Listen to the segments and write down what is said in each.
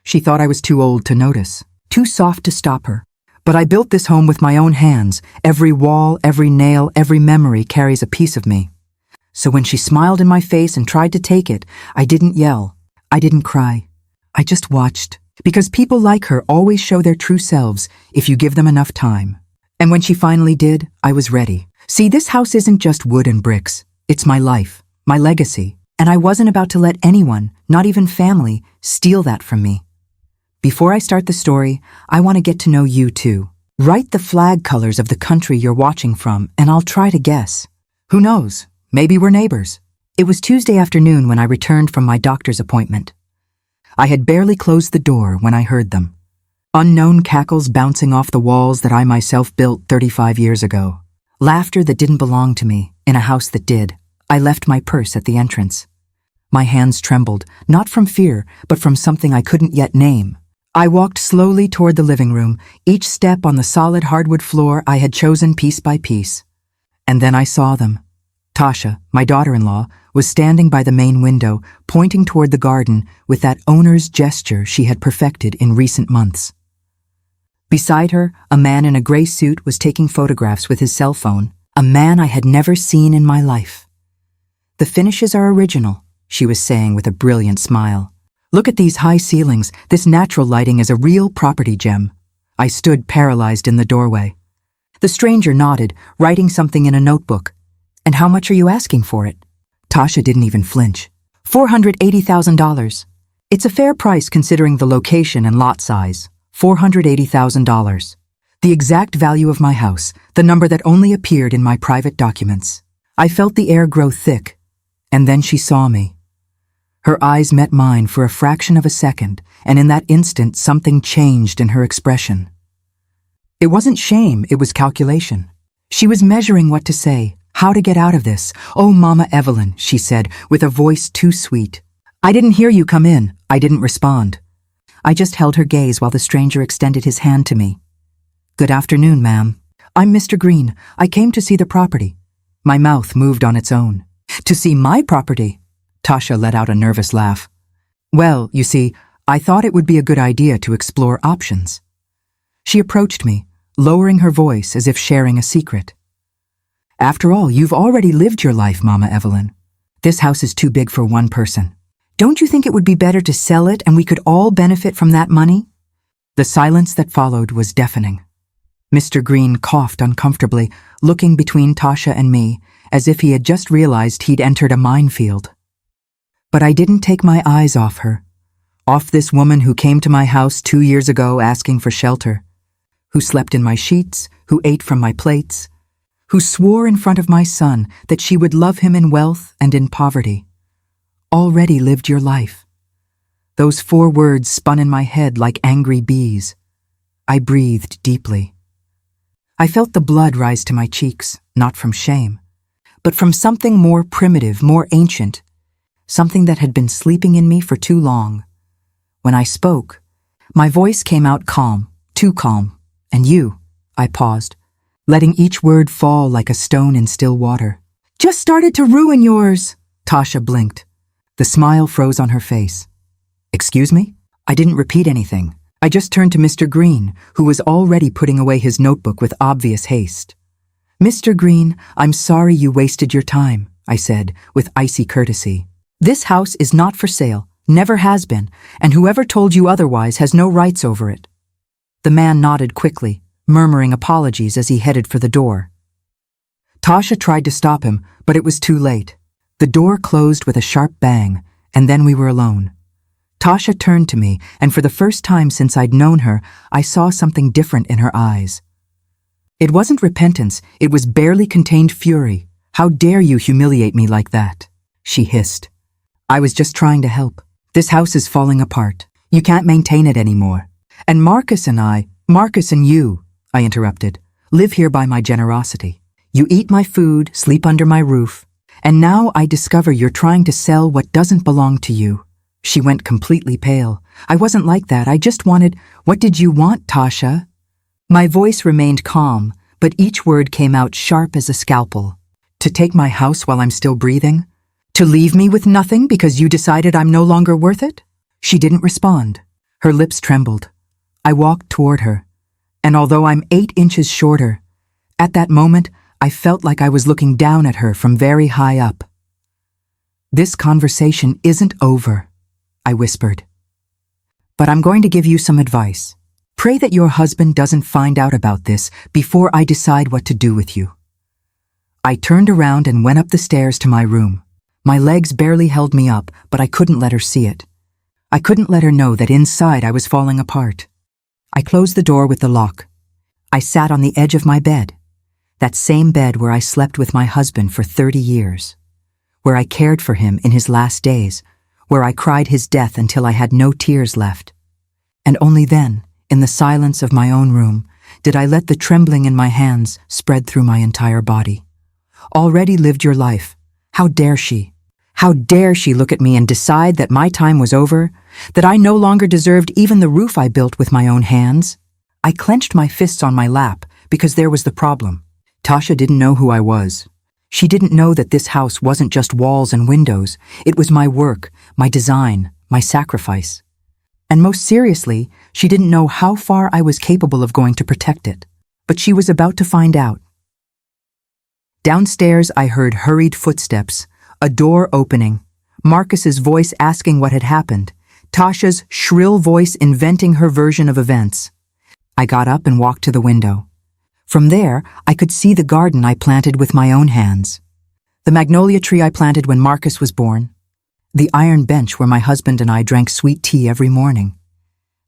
She thought I was too old to notice, too soft to stop her. But I built this home with my own hands. Every wall, every nail, every memory carries a piece of me. So when she smiled in my face and tried to take it, I didn't yell. I didn't cry. I just watched. Because people like her always show their true selves if you give them enough time. And when she finally did, I was ready. See, this house isn't just wood and bricks. It's my life, my legacy. And I wasn't about to let anyone, not even family, steal that from me. Before I start the story, I want to get to know you too. Write the flag colors of the country you're watching from, and I'll try to guess. Who knows? Maybe we're neighbors. It was Tuesday afternoon when I returned from my doctor's appointment. I had barely closed the door when I heard them. Unknown cackles bouncing off the walls that I myself built 35 years ago. Laughter that didn't belong to me, in a house that did. I left my purse at the entrance. My hands trembled, not from fear, but from something I couldn't yet name. I walked slowly toward the living room, each step on the solid hardwood floor I had chosen piece by piece. And then I saw them. Tasha, my daughter-in-law, was standing by the main window, pointing toward the garden with that owner's gesture she had perfected in recent months. Beside her, a man in a gray suit was taking photographs with his cell phone, a man I had never seen in my life. "The finishes are original," she was saying with a brilliant smile. "Look at these high ceilings. This natural lighting is a real property gem." I stood paralyzed in the doorway. The stranger nodded, writing something in a notebook. "And how much are you asking for it?" Tasha didn't even flinch. $480,000. It's a fair price considering the location and lot size. $480,000. The exact value of my house, the number that only appeared in my private documents. I felt the air grow thick, and then she saw me. Her eyes met mine for a fraction of a second, and in that instant something changed in her expression. It wasn't shame, it was calculation. She was measuring what to say, how to get out of this. "Oh, Mama Evelyn," she said, with a voice too sweet. "I didn't hear you come in." I didn't respond. I just held her gaze while the stranger extended his hand to me. "Good afternoon, ma'am. I'm Mr. Green. I came to see the property." My mouth moved on its own. "To see my property?" Tasha let out a nervous laugh. "Well, you see, I thought it would be a good idea to explore options." She approached me, lowering her voice as if sharing a secret. "After all, you've already lived your life, Mama Evelyn. This house is too big for one person. Don't you think it would be better to sell it and we could all benefit from that money?" The silence that followed was deafening. Mr. Green coughed uncomfortably, looking between Tasha and me, as if he had just realized he'd entered a minefield. But I didn't take my eyes off her, off this woman who came to my house 2 years ago asking for shelter, who slept in my sheets, who ate from my plates, who swore in front of my son that she would love him in wealth and in poverty. Already lived your life. Those 4 words spun in my head like angry bees. I breathed deeply. I felt the blood rise to my cheeks, not from shame, but from something more primitive, more ancient, something that had been sleeping in me for too long. When I spoke, my voice came out calm, too calm. "And you," I paused, letting each word fall like a stone in still water. "Just started to ruin yours." Tasha blinked. The smile froze on her face. "Excuse me?" I didn't repeat anything. I just turned to Mr. Green, who was already putting away his notebook with obvious haste. "Mr. Green, I'm sorry you wasted your time," I said, with icy courtesy. "This house is not for sale, never has been, and whoever told you otherwise has no rights over it." The man nodded quickly, murmuring apologies as he headed for the door. Tasha tried to stop him, but it was too late. The door closed with a sharp bang, and then we were alone. Tasha turned to me, and for the first time since I'd known her, I saw something different in her eyes. It wasn't repentance, it was barely contained fury. "How dare you humiliate me like that?" she hissed. "I was just trying to help. This house is falling apart. You can't maintain it anymore. And Marcus and you, I interrupted, live here by my generosity. You eat my food, sleep under my roof. And now I discover you're trying to sell what doesn't belong to you." She went completely pale. "I wasn't like that. I just wanted—" "What did you want, Tasha?" My voice remained calm, but each word came out sharp as a scalpel. "To take my house while I'm still breathing? To leave me with nothing because you decided I'm no longer worth it?" She didn't respond. Her lips trembled. I walked toward her, and although I'm 8 inches shorter, at that moment I felt like I was looking down at her from very high up. "This conversation isn't over," I whispered. "But I'm going to give you some advice. Pray that your husband doesn't find out about this before I decide what to do with you." I turned around and went up the stairs to my room. My legs barely held me up, but I couldn't let her see it. I couldn't let her know that inside I was falling apart. I closed the door with the lock. I sat on the edge of my bed, that same bed where I slept with my husband for 30 years, where I cared for him in his last days, where I cried his death until I had no tears left. And only then, in the silence of my own room, did I let the trembling in my hands spread through my entire body. "Already lived your life. How dare she? How dare she look at me and decide that my time was over, that I no longer deserved even the roof I built with my own hands?" I clenched my fists on my lap because there was the problem. Tasha didn't know who I was. She didn't know that this house wasn't just walls and windows. It was my work, my design, my sacrifice. And most seriously, she didn't know how far I was capable of going to protect it. But she was about to find out. Downstairs, I heard hurried footsteps, a door opening, Marcus's voice asking what had happened, Tasha's shrill voice inventing her version of events. I got up and walked to the window. From there, I could see the garden I planted with my own hands. The magnolia tree I planted when Marcus was born. The iron bench where my husband and I drank sweet tea every morning.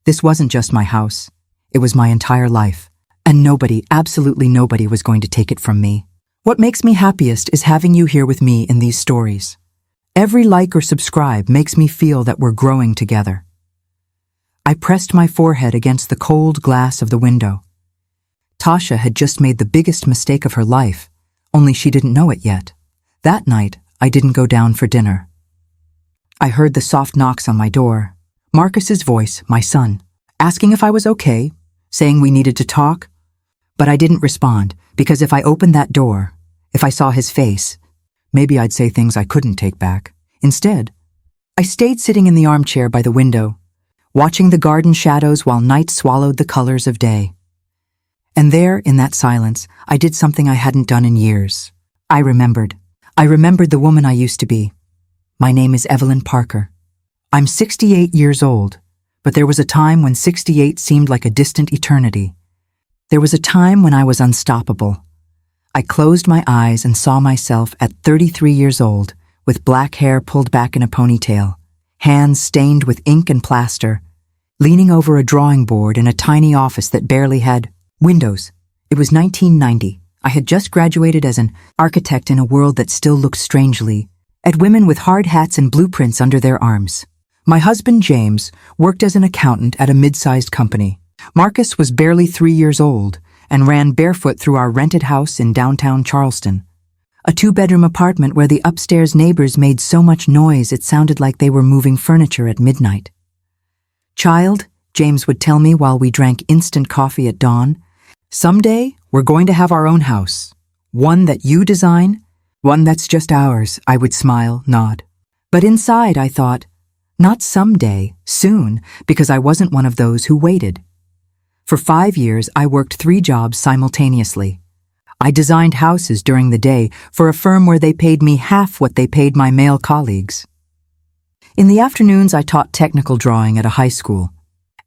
This wasn't just my house. It was my entire life. And nobody, absolutely nobody, was going to take it from me. What makes me happiest is having you here with me in these stories. Every like or subscribe makes me feel that we're growing together. I pressed my forehead against the cold glass of the window. Tasha had just made the biggest mistake of her life, only she didn't know it yet. That night, I didn't go down for dinner. I heard the soft knocks on my door. Marcus's voice, my son, asking if I was okay, saying we needed to talk. But I didn't respond, because if I opened that door, if I saw his face, maybe I'd say things I couldn't take back. Instead, I stayed sitting in the armchair by the window, watching the garden shadows while night swallowed the colors of day. And there, in that silence, I did something I hadn't done in years. I remembered. I remembered the woman I used to be. My name is Evelyn Parker. I'm 68 years old, but there was a time when 68 seemed like a distant eternity. There was a time when I was unstoppable. I closed my eyes and saw myself at 33 years old, with black hair pulled back in a ponytail, hands stained with ink and plaster, leaning over a drawing board in a tiny office that barely had windows. It was 1990. I had just graduated as an architect in a world that still looked strangely at women with hard hats and blueprints under their arms. My husband, James, worked as an accountant at a mid-sized company. Marcus was barely 3 years old and ran barefoot through our rented house in downtown Charleston, a 2-bedroom apartment where the upstairs neighbors made so much noise it sounded like they were moving furniture at midnight. "Child," James would tell me while we drank instant coffee at dawn, "someday we're going to have our own house. One that you design, one that's just ours." I would smile, nod. But inside I thought, not someday, soon, because I wasn't one of those who waited. For 5 years, I worked 3 jobs simultaneously. I designed houses during the day for a firm where they paid me half what they paid my male colleagues. In the afternoons, I taught technical drawing at a high school.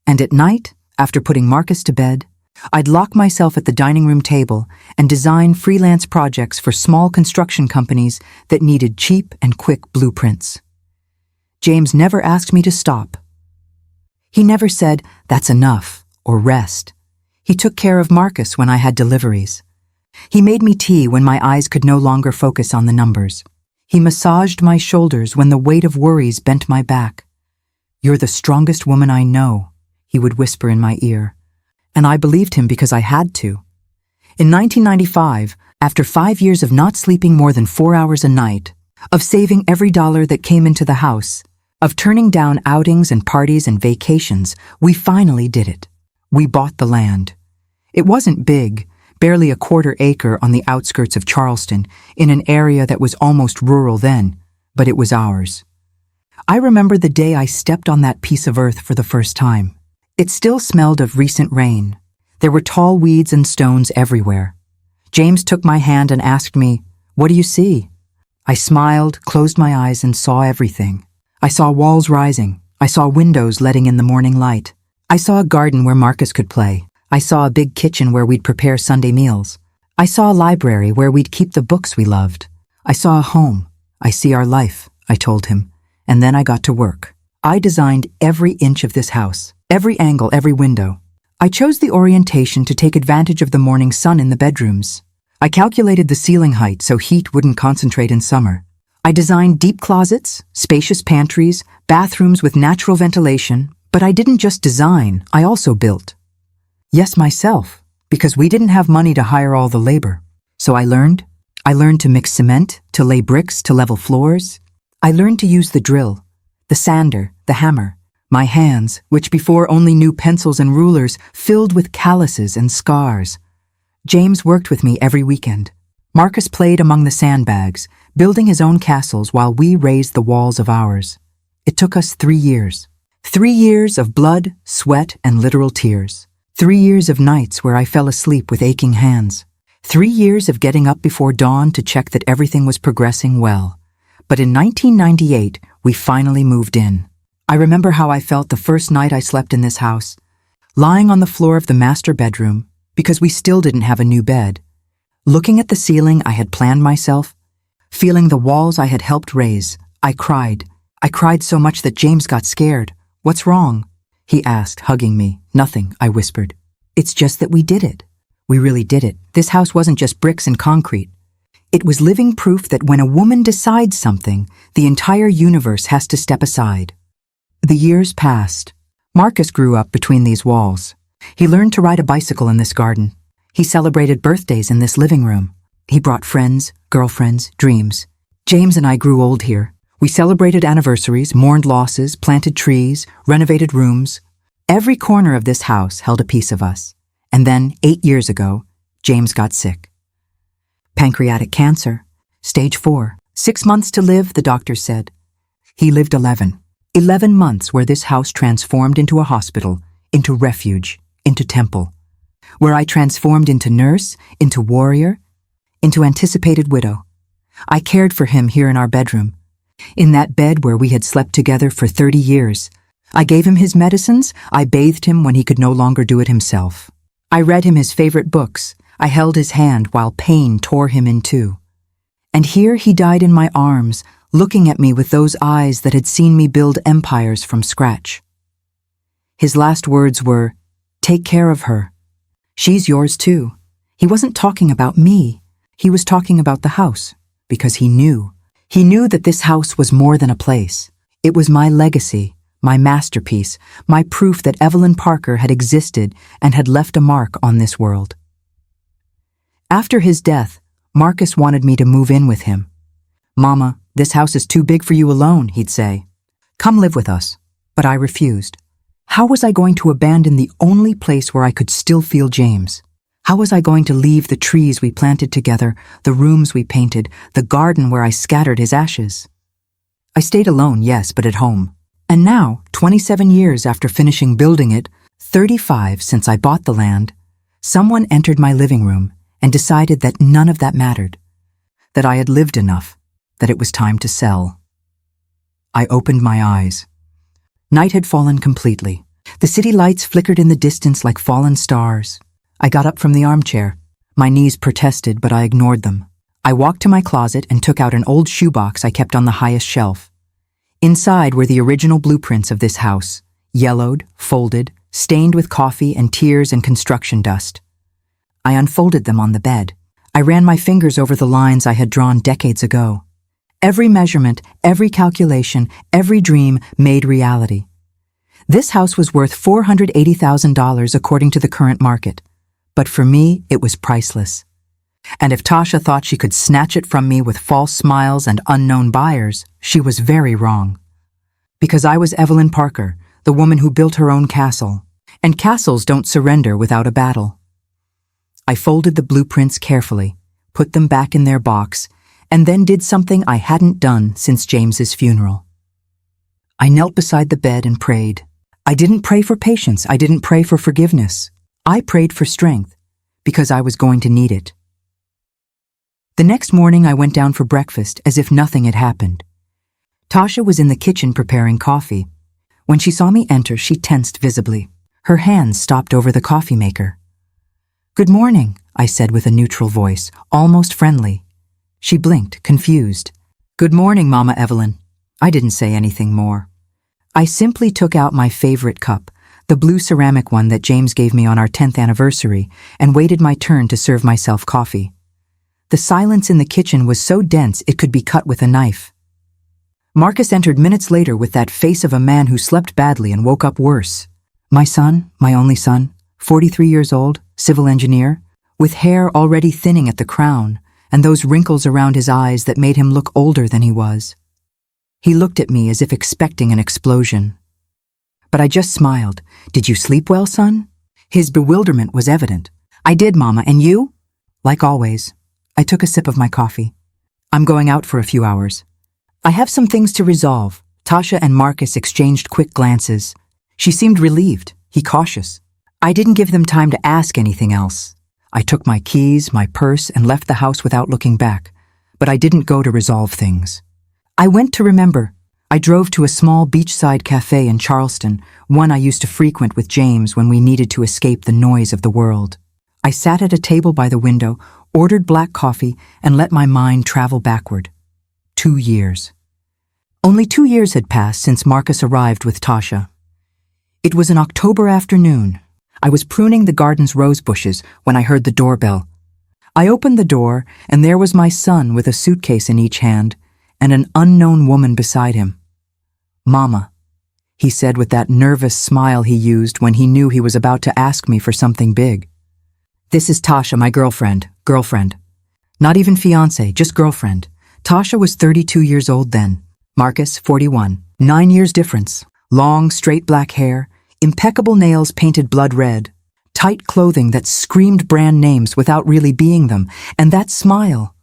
And at night, after putting Marcus to bed, I'd lock myself at the dining room table and design freelance projects for small construction companies that needed cheap and quick blueprints. James never asked me to stop. He never said, "That's enough," or rest. He took care of Marcus when I had deliveries. He made me tea when my eyes could no longer focus on the numbers. He massaged my shoulders when the weight of worries bent my back. "You're the strongest woman I know," he would whisper in my ear. And I believed him because I had to. In 1995, after 5 years of not sleeping more than 4 hours a night, of saving every dollar that came into the house, of turning down outings and parties and vacations, we finally did it. We bought the land. It wasn't big, barely a 1/4 acre on the outskirts of Charleston, in an area that was almost rural then, but it was ours. I remember the day I stepped on that piece of earth for the first time. It still smelled of recent rain. There were tall weeds and stones everywhere. James took my hand and asked me, "What do you see?" I smiled, closed my eyes, and saw everything. I saw walls rising. I saw windows letting in the morning light. I saw a garden where Marcus could play. I saw a big kitchen where we'd prepare Sunday meals. I saw a library where we'd keep the books we loved. I saw a home. "I see our life," I told him, and then I got to work. I designed every inch of this house, every angle, every window. I chose the orientation to take advantage of the morning sun in the bedrooms. I calculated the ceiling height so heat wouldn't concentrate in summer. I designed deep closets, spacious pantries, bathrooms with natural ventilation, but I didn't just design, I also built. Yes, myself, because we didn't have money to hire all the labor. So I learned. I learned to mix cement, to lay bricks, to level floors. I learned to use the drill, the sander, the hammer. My hands, which before only knew pencils and rulers, filled with calluses and scars. James worked with me every weekend. Marcus played among the sandbags, building his own castles while we raised the walls of ours. It took us 3 years. 3 years of blood, sweat, and literal tears. 3 years of nights where I fell asleep with aching hands. 3 years of getting up before dawn to check that everything was progressing well. But in 1998, we finally moved in. I remember how I felt the first night I slept in this house, lying on the floor of the master bedroom, because we still didn't have a new bed, looking at the ceiling I had planned myself, feeling the walls I had helped raise. I cried. I cried so much that James got scared. "What's wrong?" he asked, hugging me. "Nothing," I whispered. "It's just that we did it. We really did it. This house wasn't just bricks and concrete. It was living proof that when a woman decides something, the entire universe has to step aside." The years passed. Marcus grew up between these walls. He learned to ride a bicycle in this garden. He celebrated birthdays in this living room. He brought friends, girlfriends, dreams. James and I grew old here. We celebrated anniversaries, mourned losses, planted trees, renovated rooms. Every corner of this house held a piece of us. And then, 8 years ago, James got sick. Pancreatic cancer, stage 4. 6 months to live, the doctors said. He lived 11. 11 months where this house transformed into a hospital, into refuge, into temple. Where I transformed into nurse, into warrior, into anticipated widow. I cared for him here in our bedroom. In that bed where we had slept together for 30 years. I gave him his medicines. I bathed him when he could no longer do it himself. I read him his favorite books. I held his hand while pain tore him in two. And here he died in my arms, looking at me with those eyes that had seen me build empires from scratch. His last words were, "Take care of her. She's yours too." He wasn't talking about me. He was talking about the house, because he knew. He knew that this house was more than a place. It was my legacy, my masterpiece, my proof that Evelyn Parker had existed and had left a mark on this world. After his death, Marcus wanted me to move in with him. "Mama, this house is too big for you alone," he'd say. "Come live with us." But I refused. How was I going to abandon the only place where I could still feel James? How was I going to leave the trees we planted together, the rooms we painted, the garden where I scattered his ashes? I stayed alone, yes, but at home. And now, 27 years after finishing building it, 35 since I bought the land, someone entered my living room and decided that none of that mattered, that I had lived enough, that it was time to sell. I opened my eyes. Night had fallen completely. The city lights flickered in the distance like fallen stars. I got up from the armchair. My knees protested, but I ignored them. I walked to my closet and took out an old shoebox I kept on the highest shelf. Inside were the original blueprints of this house, yellowed, folded, stained with coffee and tears and construction dust. I unfolded them on the bed. I ran my fingers over the lines I had drawn decades ago. Every measurement, every calculation, every dream made reality. This house was worth $480,000 according to the current market. But for me, it was priceless. And if Tasha thought she could snatch it from me with false smiles and unknown buyers, she was very wrong. Because I was Evelyn Parker, the woman who built her own castle. And castles don't surrender without a battle. I folded the blueprints carefully, put them back in their box, and then did something I hadn't done since James's funeral. I knelt beside the bed and prayed. I didn't pray for patience. I didn't pray for forgiveness. I prayed for strength, because I was going to need it. The next morning I went down for breakfast as if nothing had happened. Tasha was in the kitchen preparing coffee. When she saw me enter, she tensed visibly. Her hands stopped over the coffee maker. "Good morning," I said with a neutral voice, almost friendly. She blinked, confused. "Good morning, Mama Evelyn." I didn't say anything more. I simply took out my favorite cup, the blue ceramic one that James gave me on our 10th anniversary, and waited my turn to serve myself coffee. The silence in the kitchen was so dense it could be cut with a knife. Marcus entered minutes later with that face of a man who slept badly and woke up worse. My son, my only son, 43 years old, civil engineer, with hair already thinning at the crown, and those wrinkles around his eyes that made him look older than he was. He looked at me as if expecting an explosion. But I just smiled. "Did you sleep well, son?" His bewilderment was evident. "I did, Mama, and you?" Like always. I took a sip of my coffee. "I'm going out for a few hours. I have some things to resolve." Tasha and Marcus exchanged quick glances. She seemed relieved, he cautious. I didn't give them time to ask anything else. I took my keys, my purse, and left the house without looking back. But I didn't go to resolve things. I went to remember. I drove to a small beachside cafe in Charleston, one I used to frequent with James when we needed to escape the noise of the world. I sat at a table by the window, ordered black coffee, and let my mind travel backward. 2 years. Only 2 years had passed since Marcus arrived with Tasha. It was an October afternoon. I was pruning the garden's rose bushes when I heard the doorbell. I opened the door, and there was my son with a suitcase in each hand, and an unknown woman beside him. "Mama," he said with that nervous smile he used when he knew he was about to ask me for something big. "This is Tasha, my girlfriend. Not even fiancé, just girlfriend." Tasha was 32 years old then. Marcus, 41. 9 years difference. Long, straight black hair, impeccable nails painted blood red, tight clothing that screamed brand names without really being them, and that smile.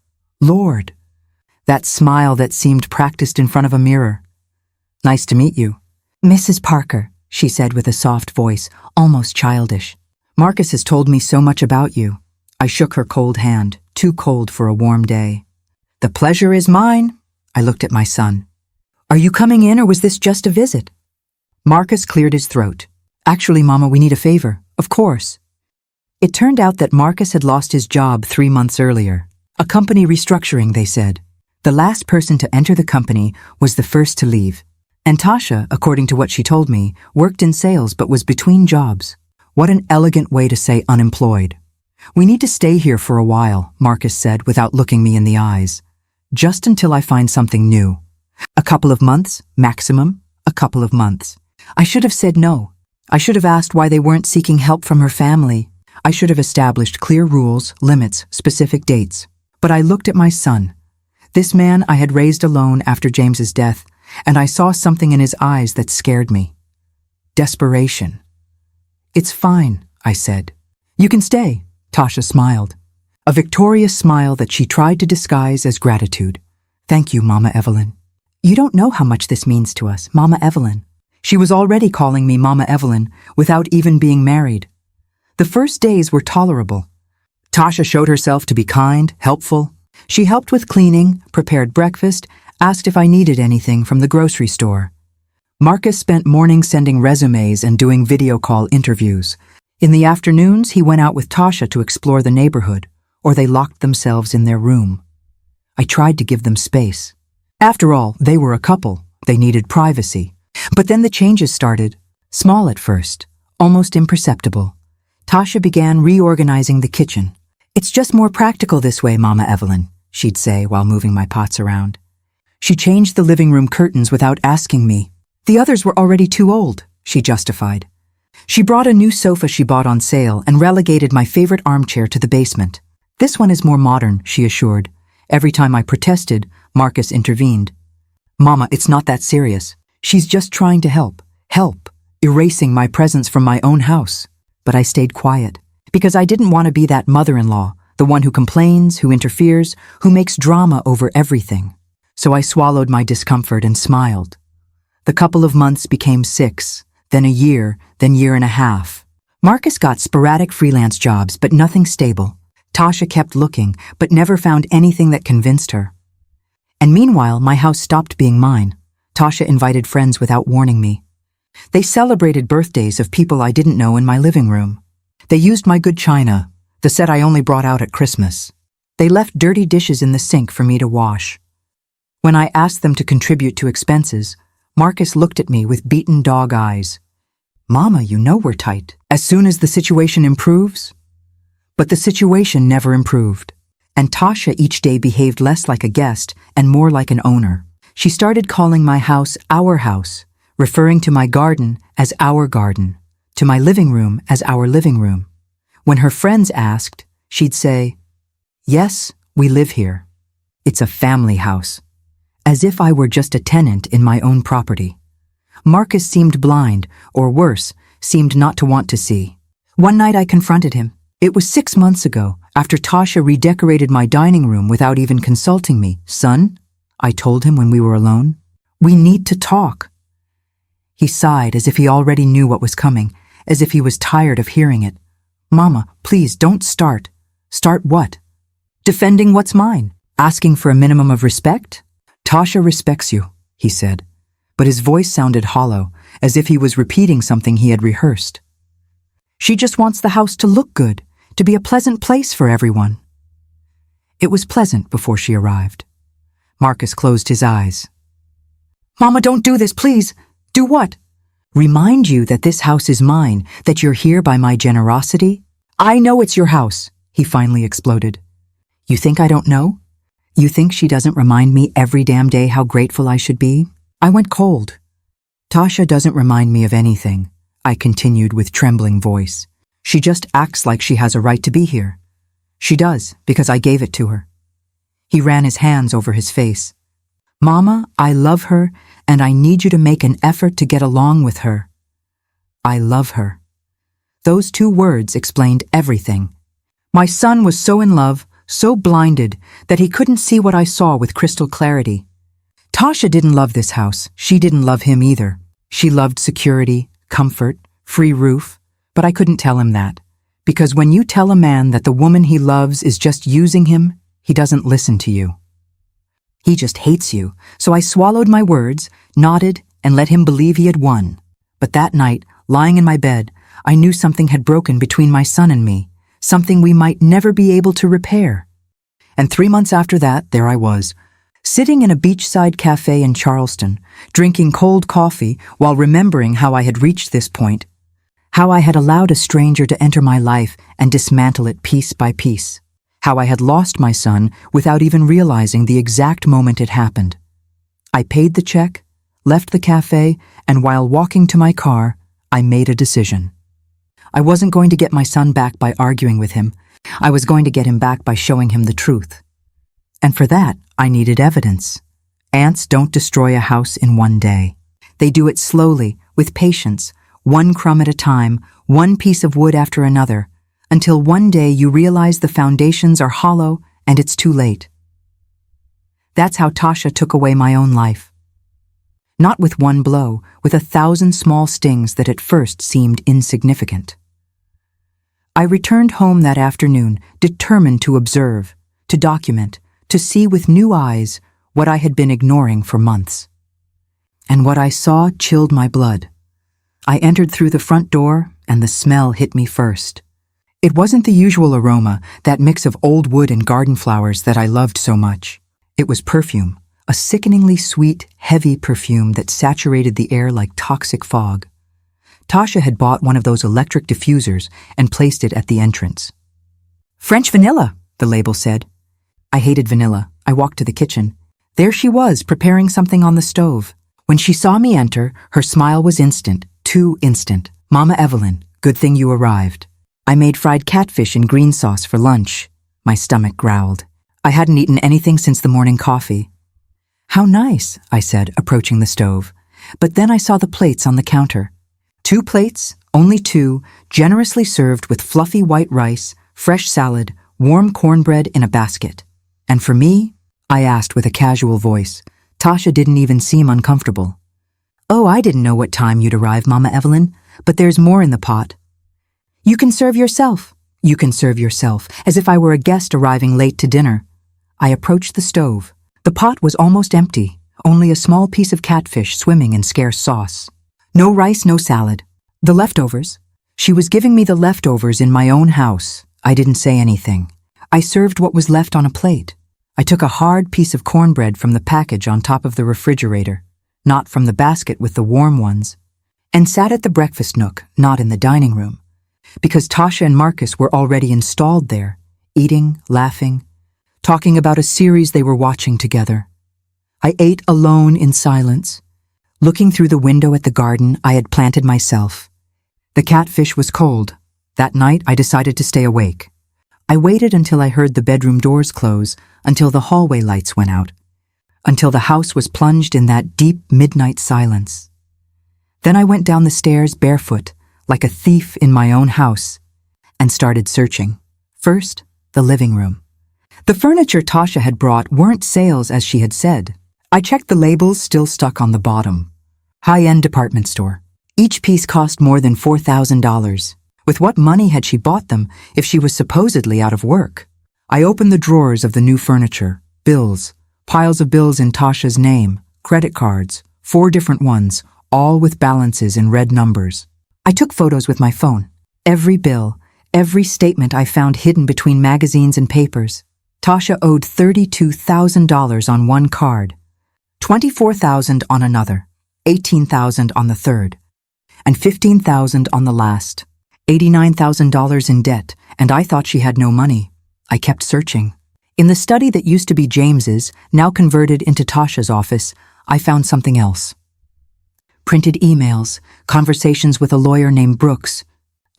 Lord. That smile that seemed practiced in front of a mirror. "Nice to meet you." "Mrs. Parker," she said with a soft voice, almost childish. "Marcus has told me so much about you." I shook her cold hand, too cold for a warm day. "The pleasure is mine." I looked at my son. "Are you coming in, or was this just a visit?" Marcus cleared his throat. "Actually, Mama, we need a favor. Of course." It turned out that Marcus had lost his job 3 months earlier. A company restructuring, they said. The last person to enter the company was the first to leave. And Tasha, according to what she told me, worked in sales but was between jobs. What an elegant way to say unemployed. "We need to stay here for a while," Marcus said without looking me in the eyes. "Just until I find something new. A couple of months, maximum, a couple of months." I should have said no. I should have asked why they weren't seeking help from her family. I should have established clear rules, limits, specific dates. But I looked at my son. This man I had raised alone after James's death, and I saw something in his eyes that scared me. Desperation. "It's fine," I said. "You can stay," Tasha smiled. A victorious smile that she tried to disguise as gratitude. "Thank you, Mama Evelyn." "You don't know how much this means to us, Mama Evelyn." She was already calling me Mama Evelyn without even being married. The first days were tolerable. Tasha showed herself to be kind, helpful. She helped with cleaning, prepared breakfast, asked if I needed anything from the grocery store. Marcus spent mornings sending resumes and doing video call interviews. In the afternoons, he went out with Tasha to explore the neighborhood, or they locked themselves in their room. I tried to give them space. After all, they were a couple. They needed privacy. But then the changes started. Small at first, almost imperceptible. Tasha began reorganizing the kitchen. "It's just more practical this way, Mama Evelyn," she'd say while moving my pots around. She changed the living room curtains without asking me. "The others were already too old," she justified. She brought a new sofa she bought on sale and relegated my favorite armchair to the basement. "This one is more modern," she assured. Every time I protested, Marcus intervened. "Mama, it's not that serious. She's just trying to help, erasing my presence from my own house." But I stayed quiet, because I didn't want to be that mother-in-law, the one who complains, who interferes, who makes drama over everything. So I swallowed my discomfort and smiled. The couple of months became 6, then a year, then year and a half. Marcus got sporadic freelance jobs, but nothing stable. Tasha kept looking, but never found anything that convinced her. And meanwhile, my house stopped being mine. Tasha invited friends without warning me. They celebrated birthdays of people I didn't know in my living room. They used my good china, the set I only brought out at Christmas. They left dirty dishes in the sink for me to wash. When I asked them to contribute to expenses, Marcus looked at me with beaten dog eyes. "Mama, you know we're tight. As soon as the situation improves." But the situation never improved. And Tasha each day behaved less like a guest and more like an owner. She started calling my house our house, referring to my garden as our garden, to my living room as our living room. When her friends asked, she'd say, "Yes, we live here. It's a family house," as if I were just a tenant in my own property. Marcus seemed blind, or worse, seemed not to want to see. One night I confronted him. It was 6 months ago, after Tasha redecorated my dining room without even consulting me. "Son," I told him when we were alone, "we need to talk." He sighed as if he already knew what was coming, as if he was tired of hearing it. "Mama, please don't start." "Start what?" "Defending what's mine. Asking for a minimum of respect?" "Tasha respects you," he said, but his voice sounded hollow, as if he was repeating something he had rehearsed. "She just wants the house to look good, to be a pleasant place for everyone." It was pleasant before she arrived. Marcus closed his eyes. "Mama, don't do this, please." "Do what?" "Remind you that this house is mine, that you're here by my generosity." "I know it's your house," he finally exploded. "You think I don't know? You think she doesn't remind me every damn day how grateful I should be?" I went cold. "Tasha doesn't remind me of anything," I continued with trembling voice. "She just acts like she has a right to be here. She does, because I gave it to her." He ran his hands over his face. "Mama, I love her, and I need you to make an effort to get along with her." I love her. Those 2 words explained everything. My son was so in love, so blinded, that he couldn't see what I saw with crystal clarity. Tasha didn't love this house. She didn't love him either. She loved security, comfort, free roof, but I couldn't tell him that. Because when you tell a man that the woman he loves is just using him, he doesn't listen to you. He just hates you, so I swallowed my words, nodded, and let him believe he had won. But that night, lying in my bed, I knew something had broken between my son and me, something we might never be able to repair. And 3 months after that, there I was, sitting in a beachside cafe in Charleston, drinking cold coffee while remembering how I had reached this point, how I had allowed a stranger to enter my life and dismantle it piece by piece, how I had lost my son without even realizing the exact moment it happened. I paid the check, left the cafe, and while walking to my car, I made a decision. I wasn't going to get my son back by arguing with him. I was going to get him back by showing him the truth. And for that, I needed evidence. Ants don't destroy a house in one day. They do it slowly, with patience, one crumb at a time, one piece of wood after another, until one day you realize the foundations are hollow and it's too late. That's how Tasha took away my own life. Not with one blow, with 1,000 small stings that at first seemed insignificant. I returned home that afternoon, determined to observe, to document, to see with new eyes what I had been ignoring for months. And what I saw chilled my blood. I entered through the front door, and the smell hit me first. It wasn't the usual aroma, that mix of old wood and garden flowers that I loved so much. It was perfume, a sickeningly sweet, heavy perfume that saturated the air like toxic fog. Tasha had bought one of those electric diffusers and placed it at the entrance. "French vanilla," the label said. I hated vanilla. I walked to the kitchen. There she was, preparing something on the stove. When she saw me enter, her smile was instant, too instant. "Mama Evelyn, good thing you arrived. I made fried catfish in green sauce for lunch." My stomach growled. I hadn't eaten anything since the morning coffee. "How nice," I said, approaching the stove. But then I saw the plates on the counter. 2 plates, only 2, generously served with fluffy white rice, fresh salad, warm cornbread in a basket. "And for me?" I asked with a casual voice. Tasha didn't even seem uncomfortable. "Oh, I didn't know what time you'd arrive, Mama Evelyn, but there's more in the pot." "You can serve yourself." "You can serve yourself," as if I were a guest arriving late to dinner. I approached the stove. The pot was almost empty, only a small piece of catfish swimming in scarce sauce. No rice, no salad. The leftovers. She was giving me the leftovers in my own house. I didn't say anything. I served what was left on a plate. I took a hard piece of cornbread from the package on top of the refrigerator, not from the basket with the warm ones, and sat at the breakfast nook, not in the dining room, because Tasha and Marcus were already installed there, eating, laughing, talking about a series they were watching together. I ate alone in silence, looking through the window at the garden I had planted myself. The catfish was cold. That night I decided to stay awake. I waited until I heard the bedroom doors close, until the hallway lights went out, until the house was plunged in that deep midnight silence. Then I went down the stairs barefoot, like a thief in my own house, and started searching. First, the living room. The furniture Tasha had brought weren't sales as she had said. I checked the labels still stuck on the bottom. High-end department store. Each piece cost more than $4,000. With what money had she bought them if she was supposedly out of work? I opened the drawers of the new furniture. Bills. Piles of bills in Tasha's name. Credit cards. 4 different ones, all with balances in red numbers. I took photos with my phone. Every bill, every statement I found hidden between magazines and papers. Tasha owed $32,000 on one card, $24,000 on another, $18,000 on the third, and $15,000 on the last. $89,000 in debt, and I thought she had no money. I kept searching. In the study that used to be James's, now converted into Tasha's office, I found something else. Printed emails, conversations with a lawyer named Brooks,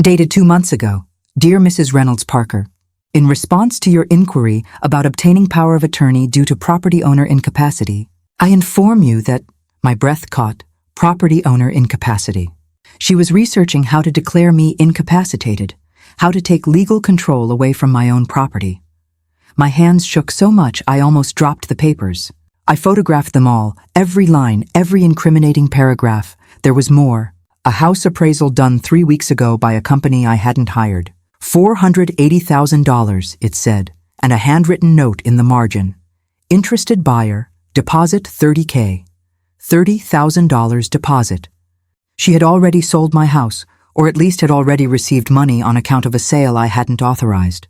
dated 2 months ago. Dear Mrs. Reynolds Parker, in response to your inquiry about obtaining power of attorney due to property owner incapacity, I inform you that my breath caught property owner incapacity. She was researching how to declare me incapacitated, how to take legal control away from my own property. My hands shook so much I almost dropped the papers. I photographed them all, every line, every incriminating paragraph. There was more. A house appraisal done 3 weeks ago by a company I hadn't hired. $480,000, it said, and a handwritten note in the margin. Interested buyer, deposit $30,000. $30,000 deposit. She had already sold my house, or at least had already received money on account of a sale I hadn't authorized.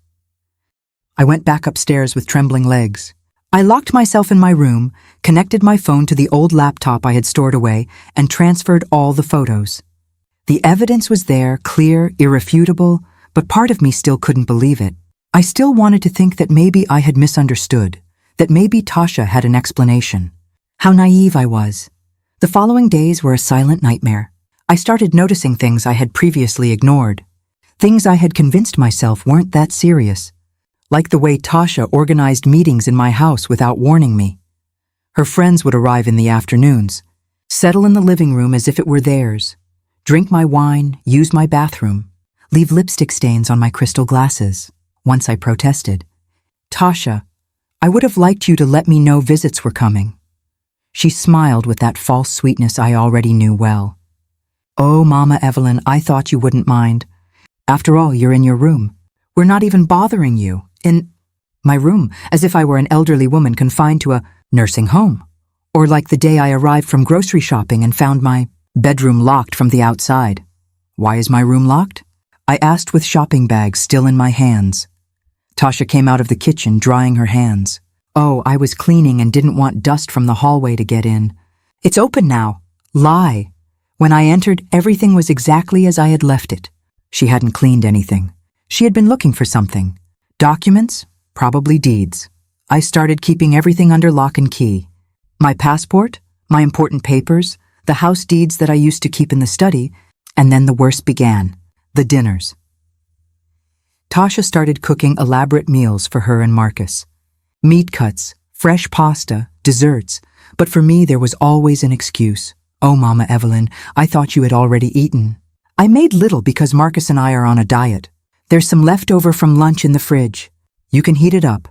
I went back upstairs with trembling legs. I locked myself in my room, connected my phone to the old laptop I had stored away, and transferred all the photos. The evidence was there, clear, irrefutable, but part of me still couldn't believe it. I still wanted to think that maybe I had misunderstood, that maybe Tasha had an explanation. How naive I was. The following days were a silent nightmare. I started noticing things I had previously ignored, things I had convinced myself weren't that serious, like the way Tasha organized meetings in my house without warning me. Her friends would arrive in the afternoons, settle in the living room as if it were theirs, drink my wine, use my bathroom, leave lipstick stains on my crystal glasses. Once I protested. Tasha, I would have liked you to let me know visits were coming. She smiled with that false sweetness I already knew well. Oh, Mama Evelyn, I thought you wouldn't mind. After all, you're in your room. We're not even bothering you. In my room, as if I were an elderly woman confined to a nursing home. Or like the day I arrived from grocery shopping and found my bedroom locked from the outside. Why is my room locked? I asked with shopping bags still in my hands. Tasha came out of the kitchen, drying her hands. Oh, I was cleaning and didn't want dust from the hallway to get in. It's open now. Lie. When I entered, everything was exactly as I had left it. She hadn't cleaned anything. She had been looking for something. Documents? Probably deeds. I started keeping everything under lock and key. My passport, my important papers, the house deeds that I used to keep in the study, and then the worst began. The dinners. Tasha started cooking elaborate meals for her and Marcus. Meat cuts, fresh pasta, desserts, but for me there was always an excuse. Oh, Mama Evelyn, I thought you had already eaten. I made little because Marcus and I are on a diet. There's some leftover from lunch in the fridge. You can heat it up.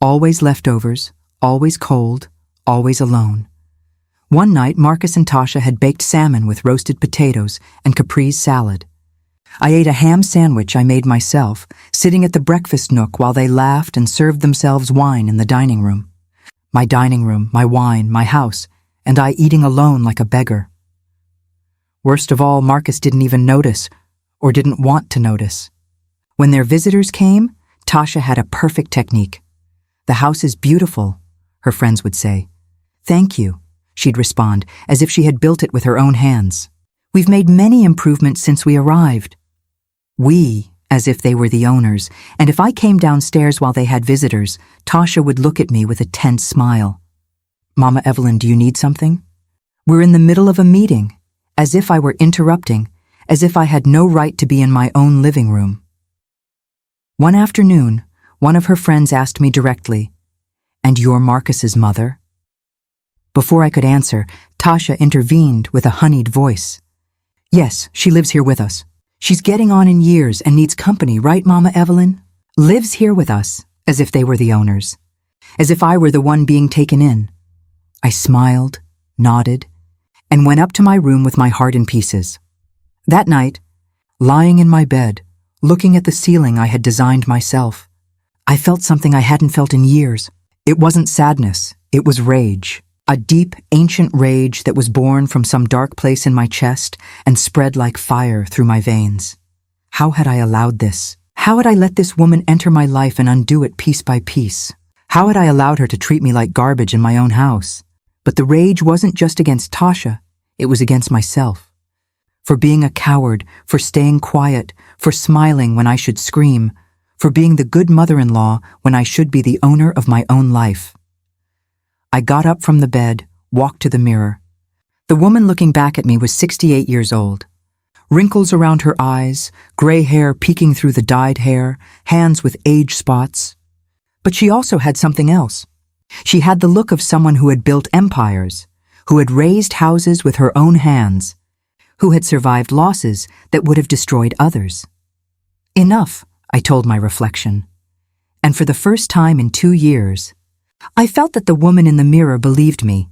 Always leftovers, always cold, always alone. One night, Marcus and Tasha had baked salmon with roasted potatoes and caprese salad. I ate a ham sandwich I made myself, sitting at the breakfast nook while they laughed and served themselves wine in the dining room. My dining room, my wine, my house, and I eating alone like a beggar. Worst of all, Marcus didn't even notice, or didn't want to notice. When their visitors came, Tasha had a perfect technique. "The house is beautiful," her friends would say. "Thank you," she'd respond, as if she had built it with her own hands. "We've made many improvements since we arrived." We, as if they were the owners, and if I came downstairs while they had visitors, Tasha would look at me with a tense smile. "Mama Evelyn, do you need something?" We're in the middle of a meeting, as if I were interrupting, as if I had no right to be in my own living room. One afternoon, one of her friends asked me directly, "And you're Marcus's mother?" Before I could answer, Tasha intervened with a honeyed voice. "Yes, she lives here with us. She's getting on in years and needs company, right, Mama Evelyn? Lives here with us," as if they were the owners, as if I were the one being taken in. I smiled, nodded, and went up to my room with my heart in pieces. That night, lying in my bed, looking at the ceiling I had designed myself, I felt something I hadn't felt in years. It wasn't sadness, it was rage. A deep, ancient rage that was born from some dark place in my chest and spread like fire through my veins. How had I allowed this? How had I let this woman enter my life and undo it piece by piece? How had I allowed her to treat me like garbage in my own house? But the rage wasn't just against Tasha, it was against myself. For being a coward, for staying quiet, for smiling when I should scream, for being the good mother-in-law when I should be the owner of my own life. I got up from the bed, walked to the mirror. The woman looking back at me was 68 years old. Wrinkles around her eyes, gray hair peeking through the dyed hair, hands with age spots. But she also had something else. She had the look of someone who had built empires, who had raised houses with her own hands, who had survived losses that would have destroyed others. Enough, I told my reflection. And for the first time in 2 years, I felt that the woman in the mirror believed me.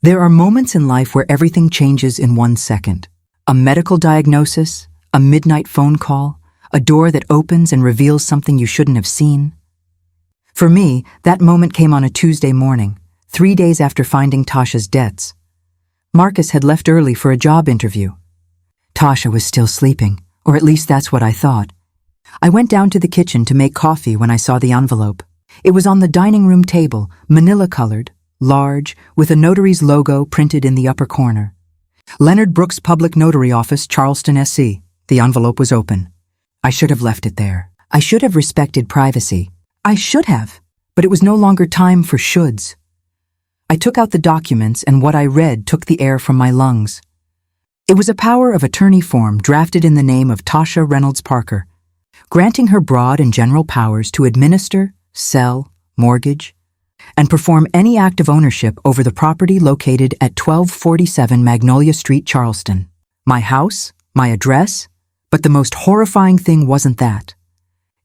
There are moments in life where everything changes in 1 second. A medical diagnosis, a midnight phone call, a door that opens and reveals something you shouldn't have seen. For me, that moment came on a Tuesday morning, 3 days after finding Tasha's debts. Marcus had left early for a job interview. Tasha was still sleeping, or at least that's what I thought. I went down to the kitchen to make coffee when I saw the envelope. It was on the dining room table, manila-colored, large, with a notary's logo printed in the upper corner. Leonard Brooks Public Notary Office, Charleston, SC. The envelope was open. I should have left it there. I should have respected privacy. I should have, but it was no longer time for shoulds. I took out the documents, and what I read took the air from my lungs. It was a power of attorney form drafted in the name of Tasha Reynolds Parker, granting her broad and general powers to administer, sell, mortgage, and perform any act of ownership over the property located at 1247 Magnolia Street, Charleston. My house, my address, but the most horrifying thing wasn't that.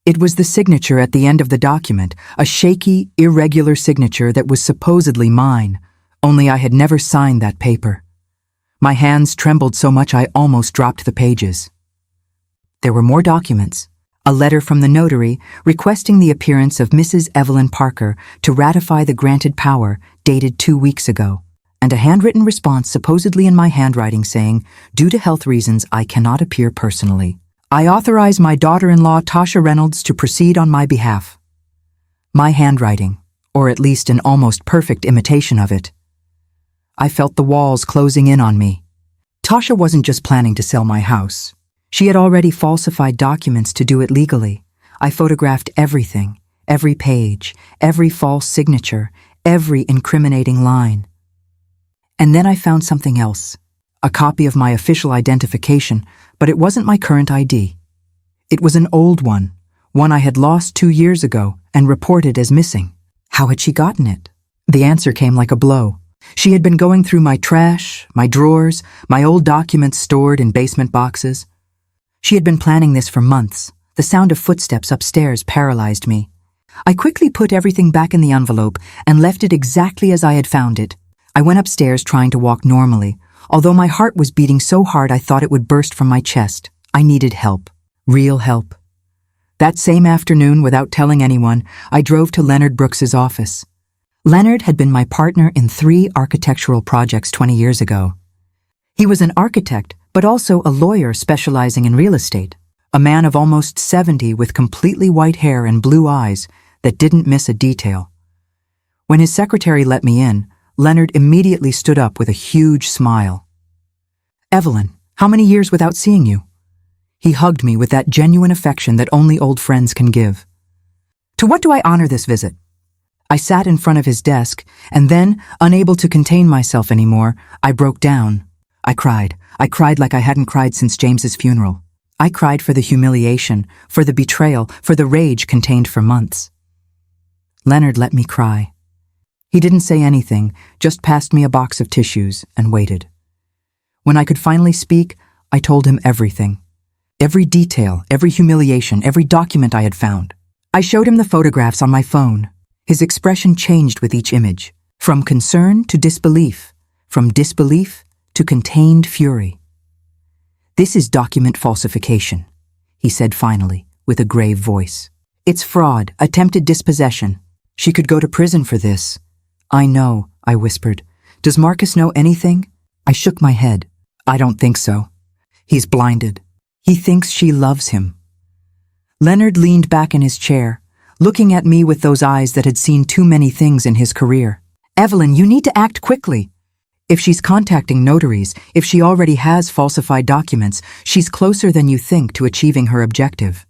It was the signature at the end of the document, a shaky, irregular signature that was supposedly mine, only I had never signed that paper. My hands trembled so much I almost dropped the pages. There were more documents. A letter from the notary requesting the appearance of Mrs. Evelyn Parker to ratify the granted power dated 2 weeks ago, and a handwritten response supposedly in my handwriting saying, "Due to health reasons, I cannot appear personally. I authorize my daughter-in-law Tasha Reynolds to proceed on my behalf." My handwriting, or at least an almost perfect imitation of it. I felt the walls closing in on me. Tasha wasn't just planning to sell my house. She had already falsified documents to do it legally. I photographed everything, every page, every false signature, every incriminating line. And then I found something else, a copy of my official identification, but it wasn't my current ID. It was an old one I had lost 2 years ago and reported as missing. How had she gotten it? The answer came like a blow. She had been going through my trash, my drawers, my old documents stored in basement boxes. She had been planning this for months. The sound of footsteps upstairs paralyzed me. I quickly put everything back in the envelope and left it exactly as I had found it. I went upstairs trying to walk normally, although my heart was beating so hard I thought it would burst from my chest. I needed help. Real help. That same afternoon, without telling anyone, I drove to Leonard Brooks's office. Leonard had been my partner in 3 architectural projects 20 years ago. He was an architect, but also a lawyer specializing in real estate, a man of almost 70 with completely white hair and blue eyes that didn't miss a detail. When his secretary let me in, Leonard immediately stood up with a huge smile. "Evelyn, how many years without seeing you?" He hugged me with that genuine affection that only old friends can give. "To what do I honor this visit?" I sat in front of his desk, and then, unable to contain myself anymore, I broke down. I cried. I cried like I hadn't cried since James's funeral. I cried for the humiliation, for the betrayal, for the rage contained for months. Leonard let me cry. He didn't say anything, just passed me a box of tissues and waited. When I could finally speak, I told him everything. Every detail, every humiliation, every document I had found. I showed him the photographs on my phone. His expression changed with each image, from concern to disbelief, from disbelief to contained fury. "This is document falsification," he said finally, with a grave voice. "It's fraud, attempted dispossession. She could go to prison for this." "I know," I whispered. "Does Marcus know anything?" I shook my head. "I don't think so. He's blinded. He thinks she loves him." Leonard leaned back in his chair, looking at me with those eyes that had seen too many things in his career. "Evelyn, you need to act quickly. If she's contacting notaries, if she already has falsified documents, she's closer than you think to achieving her objective.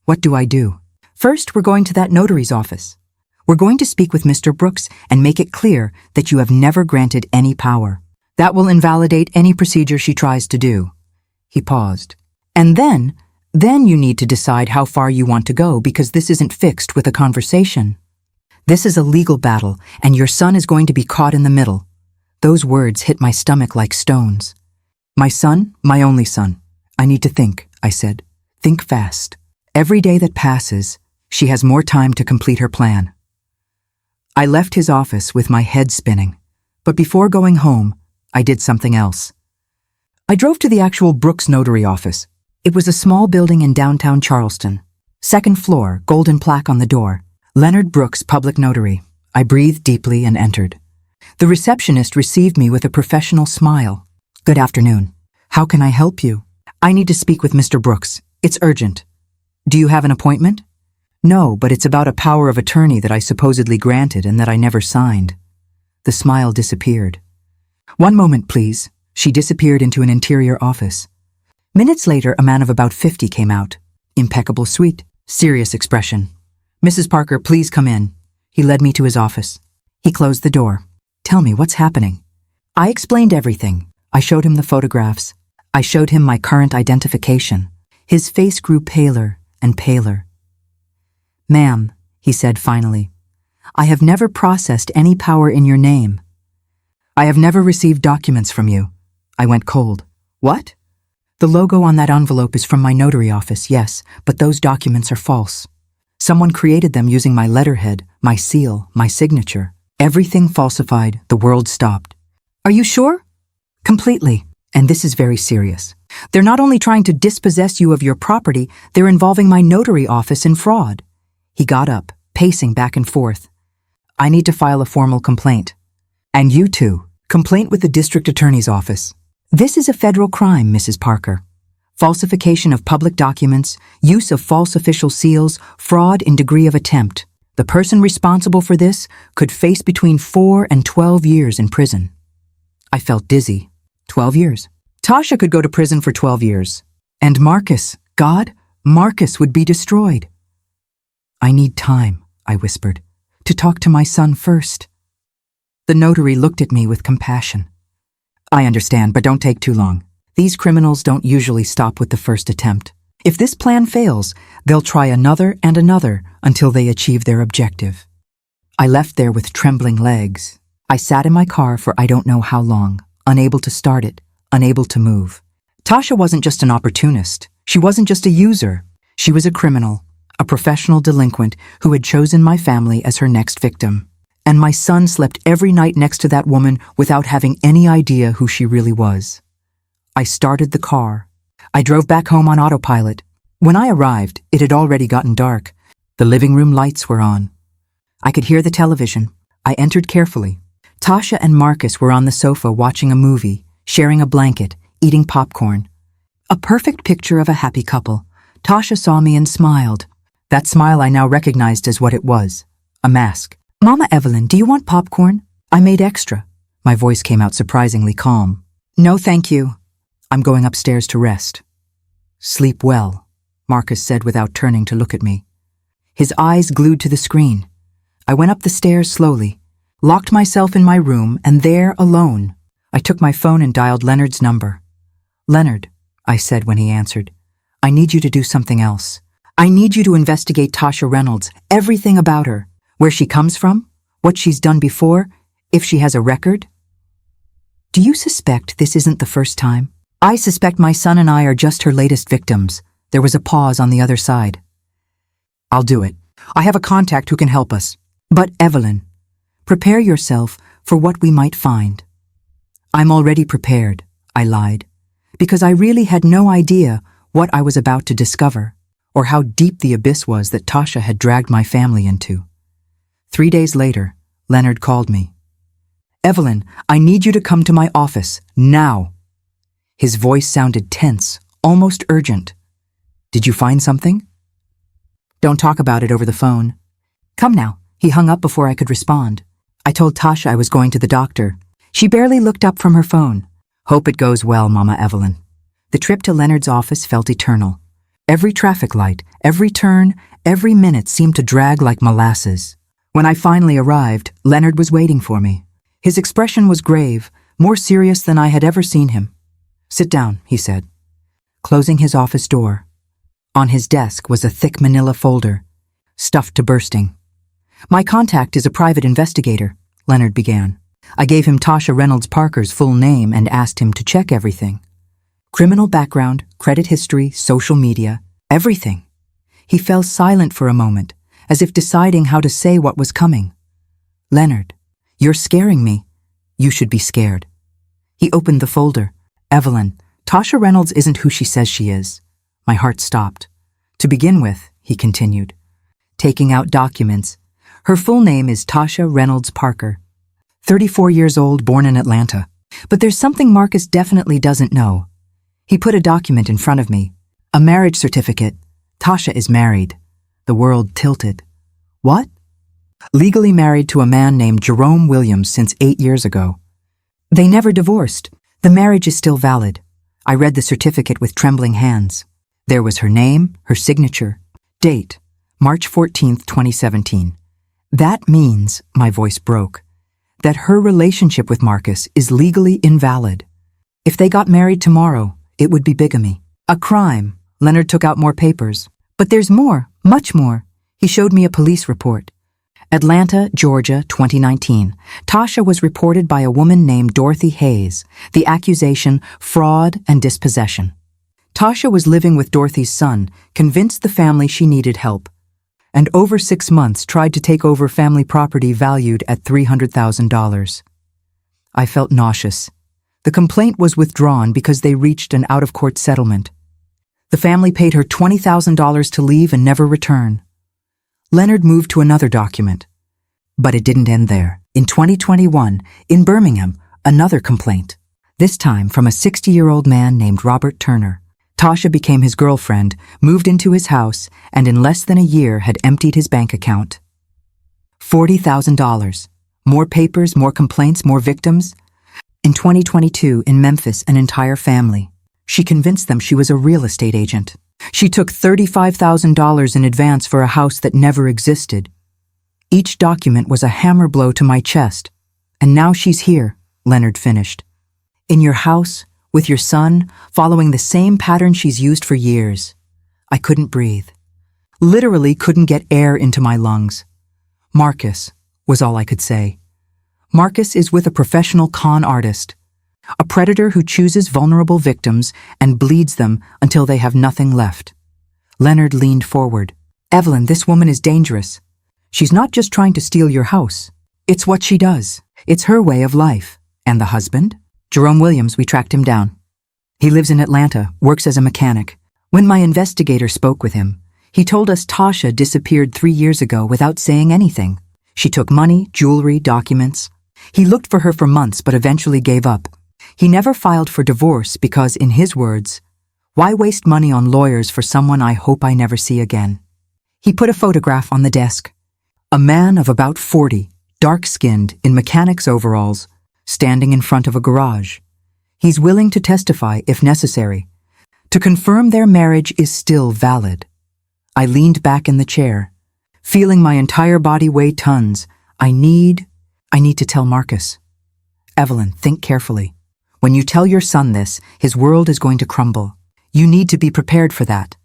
What do I do?" "First, we're going to that notary's office. We're going to speak with Mr. Brooks and make it clear that you have never granted any power. That will invalidate any procedure she tries to do." He paused. "And then you need to decide how far you want to go, because this isn't fixed with a conversation. This is a legal battle, and your son is going to be caught in the middle." Those words hit my stomach like stones. "My son, my only son. I need to think," I said. "Think fast. Every day that passes, she has more time to complete her plan." I left his office with my head spinning, but before going home, I did something else. I drove to the actual Brooks notary office. It was a small building in downtown Charleston. 2nd floor, golden plaque on the door. Leonard Brooks, Public Notary. I breathed deeply and entered. The receptionist received me with a professional smile. "Good afternoon. How can I help you?" "I need to speak with Mr. Brooks. It's urgent." "Do you have an appointment?" "No, but it's about a power of attorney that I supposedly granted and that I never signed." The smile disappeared. "One moment, please." She disappeared into an interior office. Minutes later, a man of about 50 came out. Impeccable suite, serious expression. "Mrs. Parker, please come in." He led me to his office. He closed the door. "Tell me, what's happening?" I explained everything. I showed him the photographs. I showed him my current identification. His face grew paler and paler. "Ma'am," he said finally, "I have never processed any power in your name. I have never received documents from you." I went cold. "What?" "The logo on that envelope is from my notary office, yes, but those documents are false. Someone created them using my letterhead, my seal, my signature. Everything falsified, the world stopped." "Are you sure?" "Completely. And this is very serious. They're not only trying to dispossess you of your property, they're involving my notary office in fraud." He got up, pacing back and forth. "I need to file a formal complaint." "And you too. Complaint with the district attorney's office. This is a federal crime, Mrs. Parker. Falsification of public documents, use of false official seals, fraud in degree of attempt. The person responsible for this could face between 4 and 12 years in prison." I felt dizzy. 12 years. Tasha could go to prison for 12 years. And Marcus, Marcus would be destroyed. "I need time," I whispered, "to talk to my son first." The notary looked at me with compassion. "I understand, but don't take too long. These criminals don't usually stop with the first attempt. If this plan fails, they'll try another and another until they achieve their objective." I left there with trembling legs. I sat in my car for I don't know how long, unable to start it, unable to move. Tasha wasn't just an opportunist. She wasn't just a user. She was a criminal, a professional delinquent who had chosen my family as her next victim. And my son slept every night next to that woman without having any idea who she really was. I started the car. I drove back home on autopilot. When I arrived, it had already gotten dark. The living room lights were on. I could hear the television. I entered carefully. Tasha and Marcus were on the sofa watching a movie, sharing a blanket, eating popcorn. A perfect picture of a happy couple. Tasha saw me and smiled. That smile I now recognized as what it was, a mask. "Mama Evelyn, do you want popcorn? I made extra." My voice came out surprisingly calm. "No, thank you. I'm going upstairs to rest." "Sleep well," Marcus said without turning to look at me. His eyes glued to the screen. I went up the stairs slowly, locked myself in my room, and there, alone, I took my phone and dialed Leonard's number. "Leonard," I said when he answered, "I need you to do something else. I need you to investigate Tasha Reynolds, everything about her, where she comes from, what she's done before, if she has a record." "Do you suspect this isn't the first time?" "I suspect my son and I are just her latest victims." There was a pause on the other side. "I'll do it. I have a contact who can help us. But, Evelyn, prepare yourself for what we might find." "I'm already prepared," I lied, because I really had no idea what I was about to discover, or how deep the abyss was that Tasha had dragged my family into. 3 days later, Leonard called me. "Evelyn, I need you to come to my office, now." His voice sounded tense, almost urgent. "Did you find something?" "Don't talk about it over the phone." "Come now." He hung up before I could respond. I told Tasha I was going to the doctor. She barely looked up from her phone. "Hope it goes well, Mama Evelyn." The trip to Leonard's office felt eternal. Every traffic light, every turn, every minute seemed to drag like molasses. When I finally arrived, Leonard was waiting for me. His expression was grave, more serious than I had ever seen him. "Sit down," he said, closing his office door. On his desk was a thick manila folder, stuffed to bursting. "My contact is a private investigator," Leonard began. I gave him Tasha Reynolds Parker's full name and asked him to check everything. Criminal background, credit history, social media, everything. He fell silent for a moment, as if deciding how to say what was coming. "Leonard, you're scaring me. You should be scared." He opened the folder. "Evelyn, Tasha Reynolds isn't who she says she is." My heart stopped. "To begin with," he continued, taking out documents, "her full name is Tasha Reynolds Parker, 34 years old, born in Atlanta. But there's something Marcus definitely doesn't know." He put a document in front of me, a marriage certificate. "Tasha is married." The world tilted. "What?" "Legally married to a man named Jerome Williams since 8 years ago. They never divorced. The marriage is still valid." I read the certificate with trembling hands. There was her name, her signature, date, March 14th, 2017. "That means," my voice broke, "that her relationship with Marcus is legally invalid. If they got married tomorrow, it would be bigamy. A crime." Leonard took out more papers. "But there's more, much more." He showed me a police report. Atlanta, Georgia, 2019. Tasha was reported by a woman named Dorothy Hayes. The accusation, fraud and dispossession. Tasha was living with Dorothy's son, convinced the family she needed help, and over 6 months tried to take over family property valued at $300,000. I felt nauseous. The complaint was withdrawn because they reached an out-of-court settlement. The family paid her $20,000 to leave and never return. Leonard moved to another document. But it didn't end there. In 2021, in Birmingham, another complaint. This time from a 60-year-old man named Robert Turner. Tasha became his girlfriend, moved into his house, and in less than a year had emptied his bank account. $40,000. More papers, more complaints, more victims. In 2022, in Memphis, an entire family. She convinced them she was a real estate agent. She took $35,000 in advance for a house that never existed. Each document was a hammer blow to my chest. "And now she's here," Leonard finished. "In your house, with your son, following the same pattern she's used for years." I couldn't breathe. Literally couldn't get air into my lungs. "Marcus," was all I could say. "Marcus is with a professional con artist. A predator who chooses vulnerable victims and bleeds them until they have nothing left." Leonard leaned forward. "Evelyn, this woman is dangerous. She's not just trying to steal your house. It's what she does. It's her way of life. And the husband? Jerome Williams, we tracked him down. He lives in Atlanta, works as a mechanic. When my investigator spoke with him, he told us Tasha disappeared 3 years ago without saying anything. She took money, jewelry, documents. He looked for her for months but eventually gave up. He never filed for divorce because, in his words, why waste money on lawyers for someone I hope I never see again? He put a photograph on the desk. A man of about 40, dark-skinned, in mechanic's overalls, standing in front of a garage. He's willing to testify if necessary, to confirm their marriage is still valid. I leaned back in the chair, feeling my entire body weigh tons. I need to tell Marcus. Evelyn, think carefully. When you tell your son this, his world is going to crumble. You need to be prepared for that.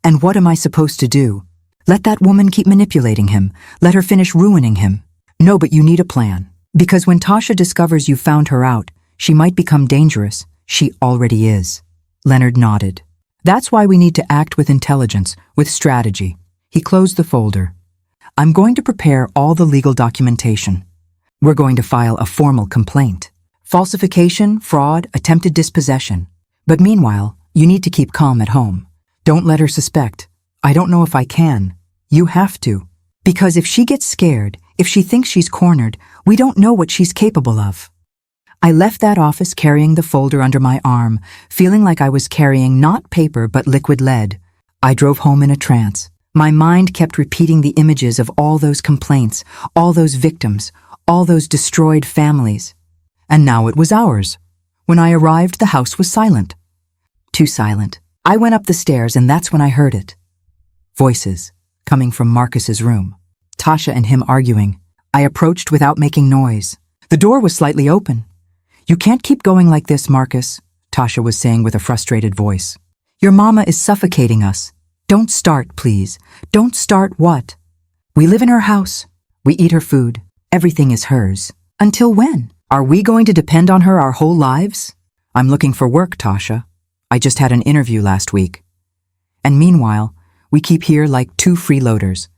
And what am I supposed to do? Let that woman keep manipulating him. Let her finish ruining him. No, but you need a plan. Because when Tasha discovers you found her out, she might become dangerous. She already is. Leonard nodded. That's why we need to act with intelligence, with strategy. He closed the folder. I'm going to prepare all the legal documentation. We're going to file a formal complaint. Falsification, fraud, attempted dispossession. But meanwhile, you need to keep calm at home. Don't let her suspect. I don't know if I can. You have to. Because if she gets scared, if she thinks she's cornered, we don't know what she's capable of. I left that office carrying the folder under my arm, feeling like I was carrying not paper but liquid lead. I drove home in a trance. My mind kept repeating the images of all those complaints, all those victims, all those destroyed families. And now it was ours. When I arrived, the house was silent. Too silent. I went up the stairs and that's when I heard it. Voices, coming from Marcus's room. Tasha and him arguing. I approached without making noise. The door was slightly open. You can't keep going like this, Marcus, Tasha was saying with a frustrated voice. Your mama is suffocating us. Don't start, please. Don't start what? We live in her house. We eat her food. Everything is hers. Until when? Are we going to depend on her our whole lives? I'm looking for work, Tasha. I just had an interview last week. And meanwhile, we keep here like two freeloaders.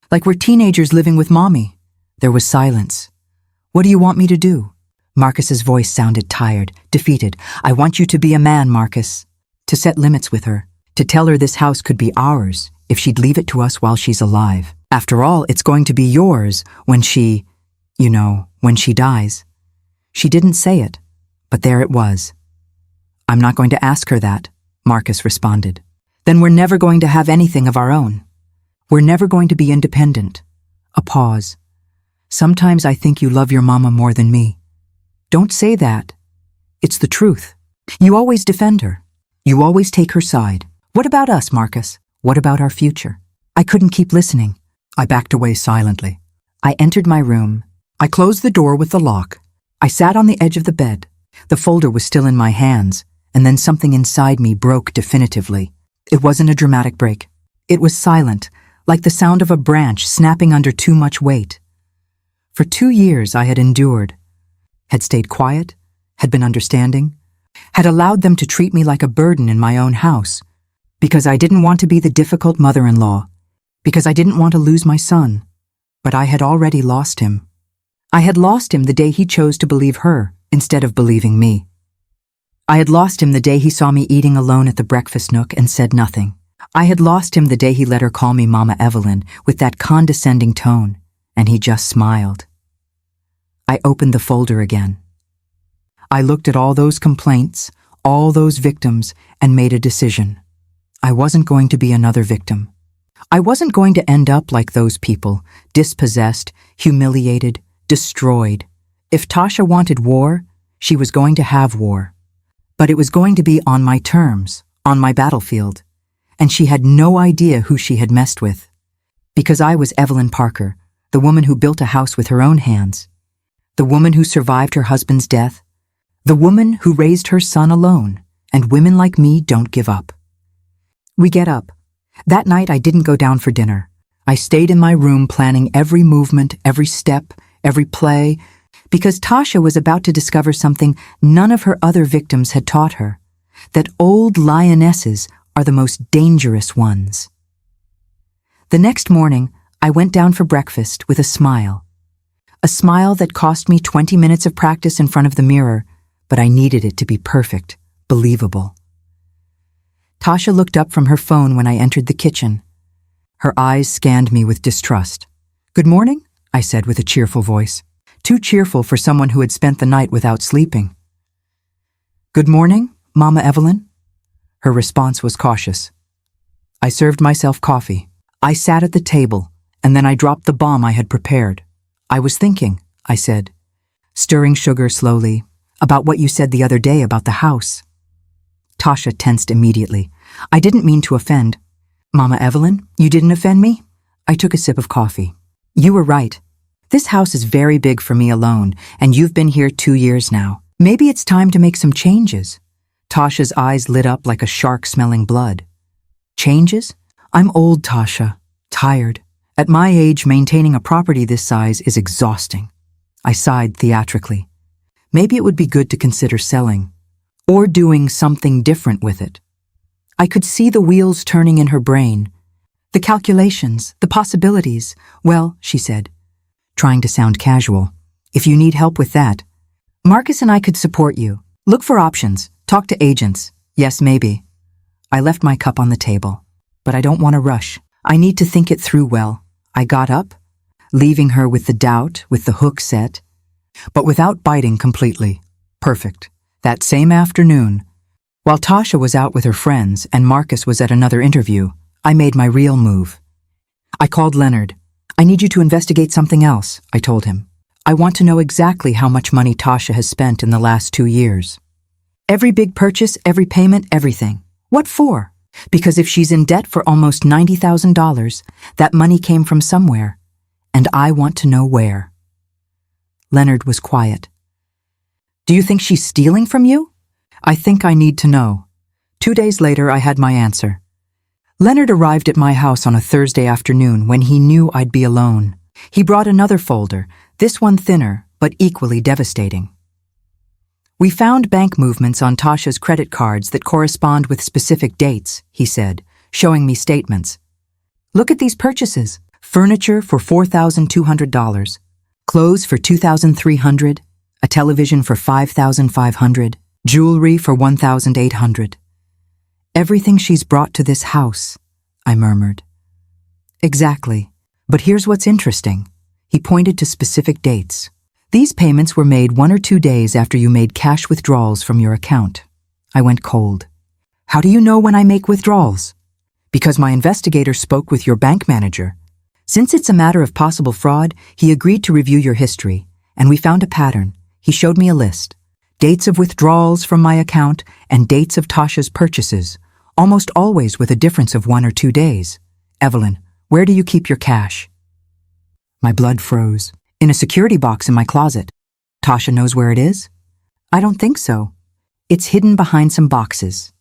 Like we're teenagers living with mommy. There was silence. What do you want me to do? Marcus's voice sounded tired, defeated. I want you to be a man, Marcus. To set limits with her. To tell her this house could be ours if she'd leave it to us while she's alive. After all, it's going to be yours when she, when she dies. She didn't say it, but there it was. I'm not going to ask her that, Marcus responded. Then we're never going to have anything of our own. We're never going to be independent. A pause. Sometimes I think you love your mama more than me. Don't say that. It's the truth. You always defend her. You always take her side. What about us, Marcus? What about our future? I couldn't keep listening. I backed away silently. I entered my room. I closed the door with the lock. I sat on the edge of the bed. The folder was still in my hands, and then something inside me broke definitively. It wasn't a dramatic break. It was silent, like the sound of a branch snapping under too much weight. For 2 years I had endured, had stayed quiet, had been understanding, had allowed them to treat me like a burden in my own house, because I didn't want to be the difficult mother-in-law, because I didn't want to lose my son. But I had already lost him. I had lost him the day he chose to believe her instead of believing me. I had lost him the day he saw me eating alone at the breakfast nook and said nothing. I had lost him the day he let her call me Mama Evelyn with that condescending tone, and he just smiled. I opened the folder again. I looked at all those complaints, all those victims, and made a decision. I wasn't going to be another victim. I wasn't going to end up like those people, dispossessed, humiliated, destroyed. If Tasha wanted war, she was going to have war. But it was going to be on my terms, on my battlefield. And she had no idea who she had messed with. Because I was Evelyn Parker, the woman who built a house with her own hands. The woman who survived her husband's death. The woman who raised her son alone. And women like me don't give up. We get up. That night I didn't go down for dinner. I stayed in my room planning every movement, every step, every play, because Tasha was about to discover something none of her other victims had taught her, that old lionesses are the most dangerous ones. The next morning, I went down for breakfast with a smile. A smile that cost me 20 minutes of practice in front of the mirror, but I needed it to be perfect, believable. Tasha looked up from her phone when I entered the kitchen. Her eyes scanned me with distrust. "Good morning," I said with a cheerful voice. Too cheerful for someone who had spent the night without sleeping. "Good morning, Mama Evelyn." Her response was cautious. I served myself coffee. I sat at the table, and then I dropped the bomb I had prepared. "I was thinking," I said, stirring sugar slowly, "about what you said the other day about the house." Tasha tensed immediately. "I didn't mean to offend." "Mama Evelyn, you didn't offend me?" I took a sip of coffee. "You were right. This house is very big for me alone, and you've been here 2 years now. Maybe it's time to make some changes." Tasha's eyes lit up like a shark smelling blood. "Changes? I'm old, Tasha. Tired. At my age, maintaining a property this size is exhausting." I sighed theatrically. Maybe it would be good to consider selling, or doing something different with it. I could see the wheels turning in her brain. The calculations, the possibilities. "Well," she said, trying to sound casual, "if you need help with that, Marcus and I could support you. Look for options. Talk to agents. Yes, maybe." I left my cup on the table. "But I don't want to rush. I need to think it through well." I got up, leaving her with the doubt, with the hook set, but without biting completely. Perfect. That same afternoon, while Tasha was out with her friends and Marcus was at another interview, I made my real move. I called Leonard. "I need you to investigate something else," I told him. "I want to know exactly how much money Tasha has spent in the last 2 years. Every big purchase, every payment, everything. What for? Because if she's in debt for almost $90,000, that money came from somewhere, and I want to know where." Leonard was quiet. "Do you think she's stealing from you?" "I think I need to know." 2 days later, I had my answer. Leonard arrived at my house on a Thursday afternoon when he knew I'd be alone. He brought another folder, this one thinner, but equally devastating. "We found bank movements on Tasha's credit cards that correspond with specific dates," he said, showing me statements. "Look at these purchases. Furniture for $4,200, clothes for $2,300, a television for $5,500, jewelry for $1,800. Everything she's brought to this house," I murmured. "Exactly. But here's what's interesting." He pointed to specific dates. "These payments were made 1 or 2 days after you made cash withdrawals from your account." I went cold. "How do you know when I make withdrawals?" "Because my investigator spoke with your bank manager. Since it's a matter of possible fraud, he agreed to review your history, and we found a pattern. He showed me a list. Dates of withdrawals from my account and dates of Tasha's purchases, almost always with a difference of 1 or 2 days. Evelyn, where do you keep your cash?" My blood froze. "In a security box in my closet." "Tasha knows where it is?" "I don't think so. It's hidden behind some boxes."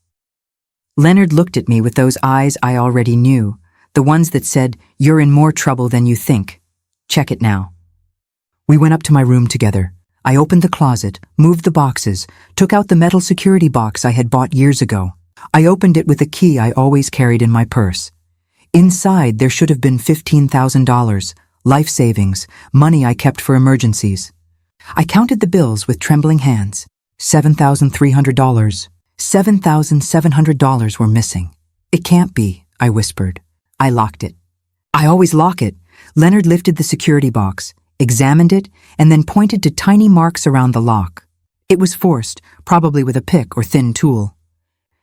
Leonard looked at me with those eyes I already knew, the ones that said, "You're in more trouble than you think. Check it now." We went up to my room together. I opened the closet, moved the boxes, took out the metal security box I had bought years ago. I opened it with a key I always carried in my purse. Inside, there should have been $15,000, life savings, money I kept for emergencies. I counted the bills with trembling hands. $7,300. $7,700 were missing. "It can't be," I whispered. I locked it. "I always lock it." Leonard lifted the security box, examined it, and then pointed to tiny marks around the lock. It was forced, probably with a pick or thin tool.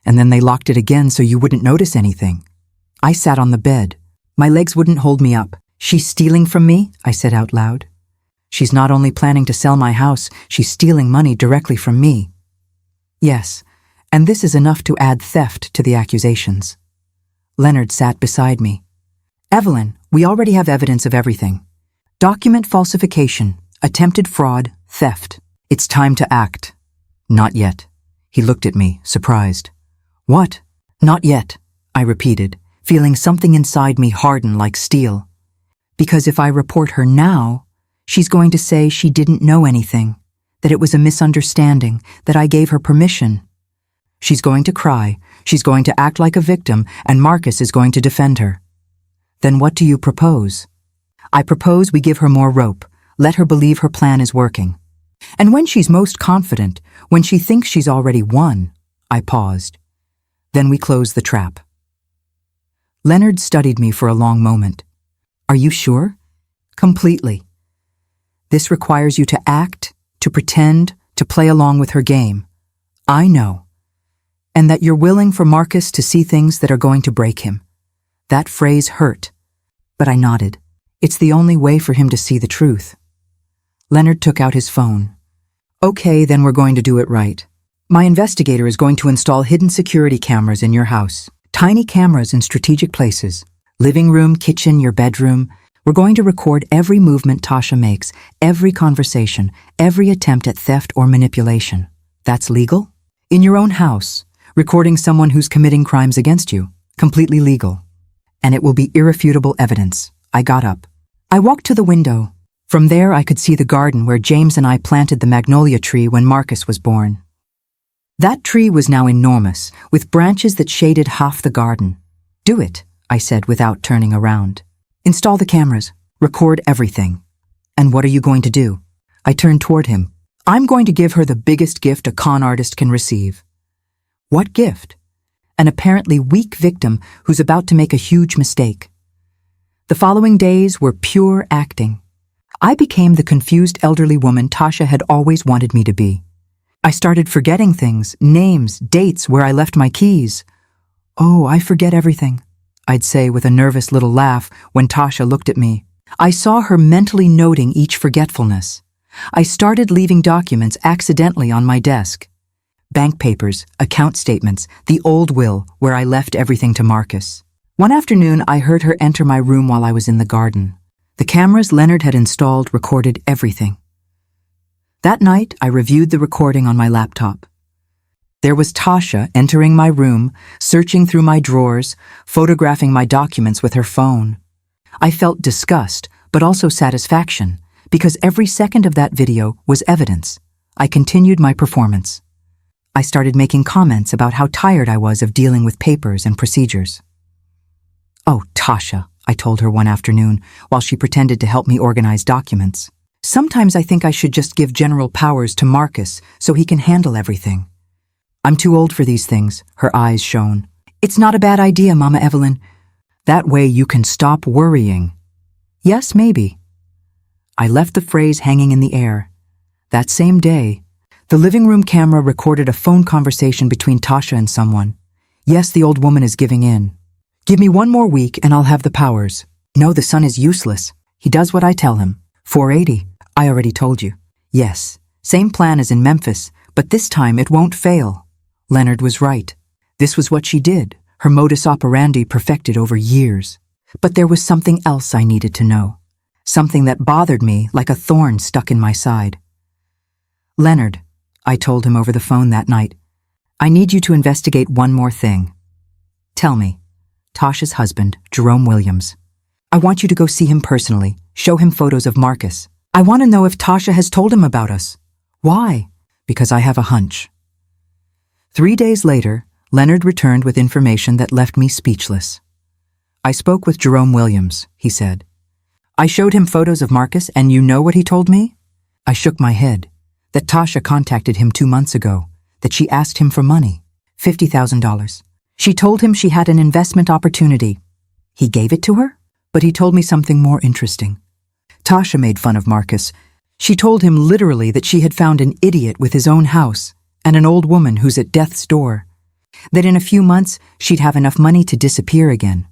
"And then they locked it again so you wouldn't notice anything." I sat on the bed. My legs wouldn't hold me up. "She's stealing from me," I said out loud. "She's not only planning to sell my house, she's stealing money directly from me." "Yes, and this is enough to add theft to the accusations." Leonard sat beside me. "Evelyn, we already have evidence of everything. Document falsification, attempted fraud, theft. It's time to act." "Not yet." He looked at me, surprised. "What?" "Not yet," I repeated, feeling something inside me harden like steel. "Because if I report her now, she's going to say she didn't know anything, that it was a misunderstanding, that I gave her permission. She's going to cry, she's going to act like a victim, and Marcus is going to defend her." "Then what do you propose?" "I propose we give her more rope. Let her believe her plan is working. And when she's most confident, when she thinks she's already won, I paused. Then we closed the trap. Leonard studied me for a long moment. Are you sure? Completely. This requires you to act, to pretend, to play along with her game. I know. And that you're willing for Marcus to see things that are going to break him. That phrase hurt. But I nodded. It's the only way for him to see the truth. Leonard took out his phone. Okay, then we're going to do it right. My investigator is going to install hidden security cameras in your house. Tiny cameras in strategic places. Living room, kitchen, your bedroom. We're going to record every movement Tasha makes, every conversation, every attempt at theft or manipulation. That's legal? In your own house, recording someone who's committing crimes against you. Completely legal. And it will be irrefutable evidence. I got up. I walked to the window. From there, I could see the garden where James and I planted the magnolia tree when Marcus was born. That tree was now enormous, with branches that shaded half the garden. Do it, I said without turning around. Install the cameras. Record everything. And what are you going to do? I turned toward him. I'm going to give her the biggest gift a con artist can receive. What gift? An apparently weak victim who's about to make a huge mistake. The following days were pure acting. I became the confused elderly woman Tasha had always wanted me to be. I started forgetting things, names, dates, where I left my keys. Oh, I forget everything, I'd say with a nervous little laugh when Tasha looked at me. I saw her mentally noting each forgetfulness. I started leaving documents accidentally on my desk. Bank papers, account statements, the old will where I left everything to Marcus. One afternoon, I heard her enter my room while I was in the garden. The cameras Leonard had installed recorded everything. That night, I reviewed the recording on my laptop. There was Tasha entering my room, searching through my drawers, photographing my documents with her phone. I felt disgust, but also satisfaction, because every second of that video was evidence. I continued my performance. I started making comments about how tired I was of dealing with papers and procedures. Oh, Tasha, I told her one afternoon while she pretended to help me organize documents. Sometimes I think I should just give general powers to Marcus so he can handle everything. I'm too old for these things, her eyes shone. It's not a bad idea, Mama Evelyn. That way you can stop worrying. Yes, maybe. I left the phrase hanging in the air. That same day, the living room camera recorded a phone conversation between Tasha and someone. Yes, the old woman is giving in. Give me one more week and I'll have the powers. No, the son is useless. He does what I tell him. 480. I already told you. Yes, same plan as in Memphis, but this time it won't fail. Leonard was right. This was what she did, her modus operandi perfected over years. But there was something else I needed to know. Something that bothered me like a thorn stuck in my side. Leonard, I told him over the phone that night, I need you to investigate one more thing. Tell me, Tasha's husband, Jerome Williams. I want you to go see him personally, show him photos of Marcus. I want to know if Tasha has told him about us. Why? Because I have a hunch. 3 days later, Leonard returned with information that left me speechless. I spoke with Jerome Williams, he said. I showed him photos of Marcus, and you know what he told me? I shook my head. That Tasha contacted him 2 months ago, that she asked him for money, $50,000. She told him she had an investment opportunity. He gave it to her? But he told me something more interesting. Tasha made fun of Marcus. She told him literally that she had found an idiot with his own house and an old woman who's at death's door. That in a few months, she'd have enough money to disappear again.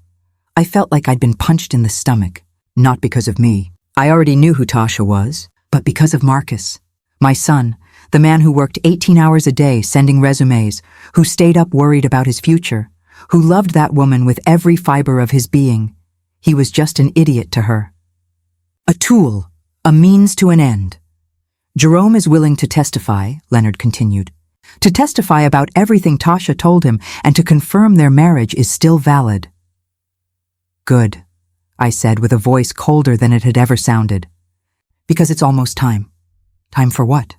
I felt like I'd been punched in the stomach. Not because of me. I already knew who Tasha was, but because of Marcus. My son, the man who worked 18 hours a day sending resumes, who stayed up worried about his future, who loved that woman with every fiber of his being. He was just an idiot to her. A tool, a means to an end. Jerome is willing to testify, Leonard continued, to testify about everything Tasha told him and to confirm their marriage is still valid. Good, I said with a voice colder than it had ever sounded. Because it's almost time. Time for what?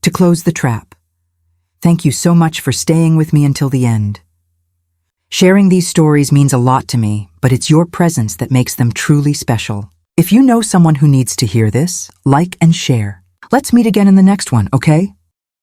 To close the trap. Thank you so much for staying with me until the end. Sharing these stories means a lot to me, but it's your presence that makes them truly special. If you know someone who needs to hear this, like and share. Let's meet again in the next one, okay?